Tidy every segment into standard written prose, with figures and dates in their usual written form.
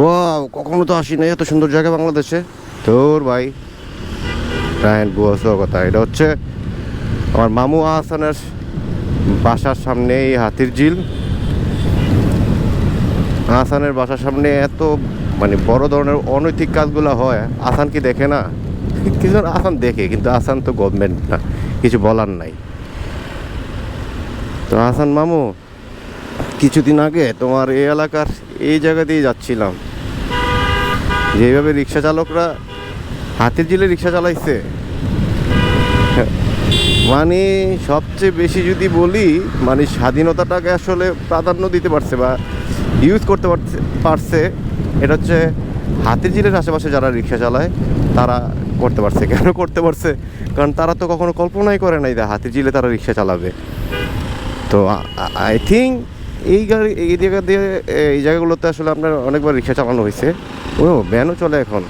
Wow, কখনো তো আসি নাই এত সুন্দর জায়গা বাংলাদেশে। তোর ভাই রায়ন বুয়াসো কথা, এটা হচ্ছে আমার মামু আহসানের বাসার সামনে এই হাতির ঝিল। আহসানের বাসার সামনে এত মানে বড় ধরনের অনৈতিক কাজগুলো হয়, আহসান কি দেখে না? কিছু আহসান দেখে, কিন্তু আহসান তো গভর্নমেন্ট না, কিছু বলার নাই। তো আহসান মামু, কিছুদিন আগে তোমার এই এলাকার এই জায়গা দিয়ে যাচ্ছিলাম, যেভাবে রিক্সা চালকরা হাতির ঝিলে রিক্সা চালাইছে, মানে সবচেয়ে বেশি যদি বলি, মানে স্বাধীনতাটাকে আসলে প্রাধান্য দিতে পারছে বা ইউজ করতে পারছে, এটা হচ্ছে হাতির ঝিলের আশেপাশে যারা রিক্সা চালায় তারা করতে পারছে। কেন করতে পারছে? কারণ তারা তো কখনো কল্পনাই করে নাই যে হাতির ঝিলে তারা রিক্সা চালাবে। তো আই থিঙ্ক এই গাড়ি এই জায়গা দিয়ে এই জায়গাগুলোতে আসলে আপনার অনেকবার রিক্সা চালানো হয়েছে। ও ভ্যানও চলে এখন।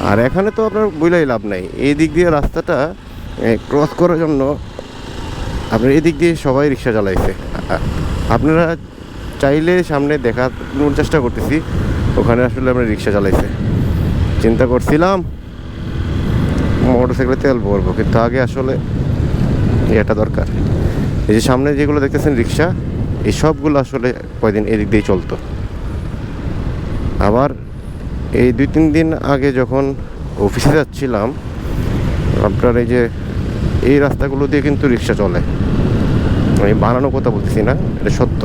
আর এখানে তো আপনার বইলাই লাভ নাই, এই দিক দিয়ে রাস্তাটা ক্রস করার জন্য আপনার এদিক দিয়ে সবাই রিক্সা চালাইছে। আপনারা চাইলে সামনে দেখানোর চেষ্টা করতেছি, ওখানে আসলে আমরা রিক্সা চালাইছে। চিন্তা করছিলাম মোটরসাইকেলে তেল ভরবো, কিন্তু আগে আসলে এটা দরকার। এই যে সামনে যেগুলো দেখতেছেন রিক্সা, এই সবগুলো আসলে কয়দিন এদিক দিয়ে চলতো। আবার এই 2-3 দিন আগে যখন অফিসে যাচ্ছিলাম, আপনার এই যে এই রাস্তাগুলো দিয়ে কিন্তু রিক্সা চলে। আমি বানানো কথা বলতেছি না, এটা সত্য,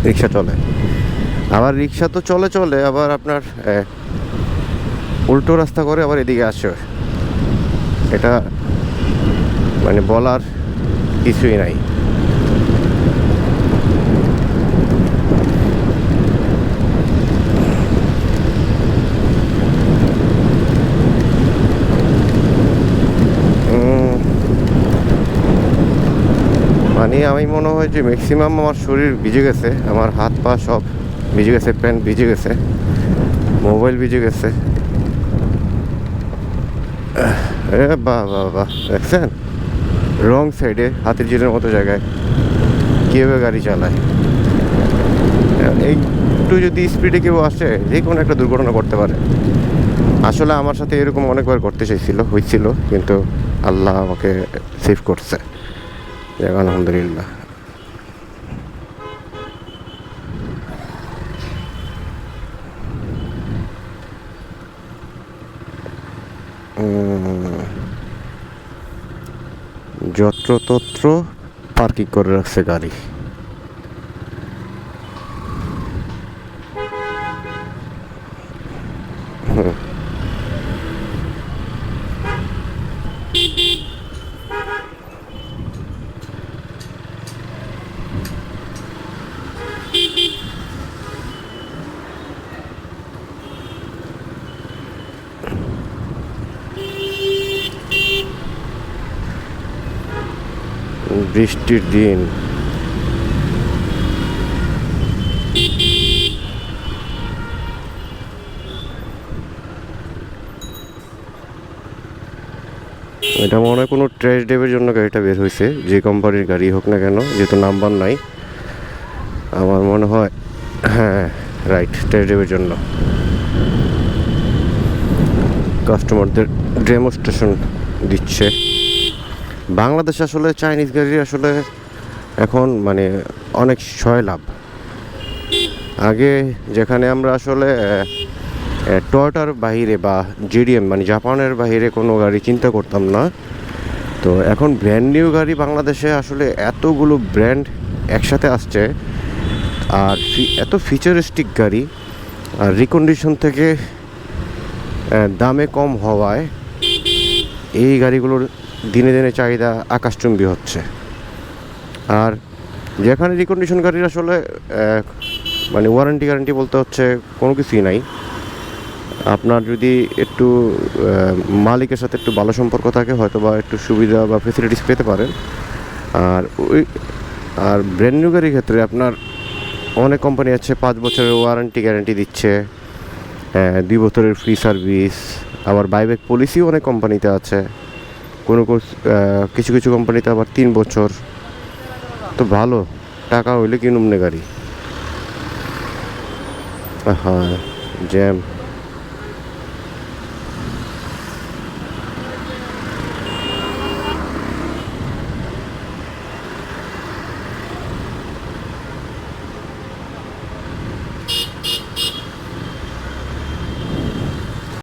রিক্সা চলে। আবার রিক্সা তো চলে চলে, আবার আপনার উল্টো রাস্তা করে আবার এদিকে আসে। এটা মানে বলার কিছুই নাই। মানে আমি মনে হয় যে ম্যাক্সিমাম আমার শরীর ভিজে গেছে, আমার হাত পা সব ভিজে গেছে, প্যান্ট ভিজে গেছে, মোবাইল ভিজে গেছে। বাহ বাহ বাহ, দেখছেন রং সাইডে হাতির ঝিলের মতো জায়গায় কীভাবে গাড়ি চালায়। একটু যদি স্পিডে কেউ আসে, যে কোনো একটা দুর্ঘটনা করতে পারে। আসলে আমার সাথে এরকম অনেকবার করতে হয়েছিল, কিন্তু আল্লাহ আমাকে সেভ করছে, আলহামদুলিল্লাহ। যত্রতত্র পার্কিং করে রাখছে গাড়ি। বৃষ্টির দিন, এটা মনে হয় কোনো ট্রেস ড্রাইভের জন্য গাড়িটা বের হয়েছে, যে কোম্পানির গাড়ি হোক না কেন, যেহেতু নাম্বার নাই। আমার মনে হয় হ্যাঁ রাইট, ট্রেস ড্রাইভের জন্য কাস্টমারদের ডেমনস্ট্রেশন দিচ্ছে। বাংলাদেশ আসলে চাইনিজ গাড়ি আসলে এখন মানে অনেক লাভ। আগে যেখানে আমরা আসলে টয়োটার বাইরে বা জিডিএম মানে জাপানের বাইরে কোনো গাড়ি চিন্তা করতাম না, তো এখন ব্র্যান্ড নিউ গাড়ি বাংলাদেশে আসলে এতগুলো ব্র্যান্ড একসাথে আসছে, আর এত ফিচারিস্টিক গাড়ি, আর রিকন্ডিশন থেকে দামে কম হওয়ায় এই গাড়িগুলোর দিনে দিনে চাহিদা আকাশচুম্বী হচ্ছে। আর যেখানে রিকন্ডিশন গাড়ির আসলে মানে ওয়ারেন্টি বলতে হচ্ছে কোনো কিছুই নাই। আপনার যদি একটু মালিকের সাথে একটু ভালো সম্পর্ক থাকে, হয়তো বা একটু সুবিধা বা ফেসিলিটিস পেতে পারেন। আর ব্র্যান্ড নিউ গাড়ির ক্ষেত্রে আপনার অনেক কোম্পানি আছে 5 বছরের ওয়ারেন্টি গ্যারান্টি দিচ্ছে, 2 বছরের ফ্রি সার্ভিস, আবার বাইব্যাক পলিসিও অনেক কোম্পানিতে আছে, কিছু কিছু কোম্পানিতে আবার 3 বছর। তো ভালো টাকা হইলে কিনুম না গাড়ি। হ্যাঁ জ্যাম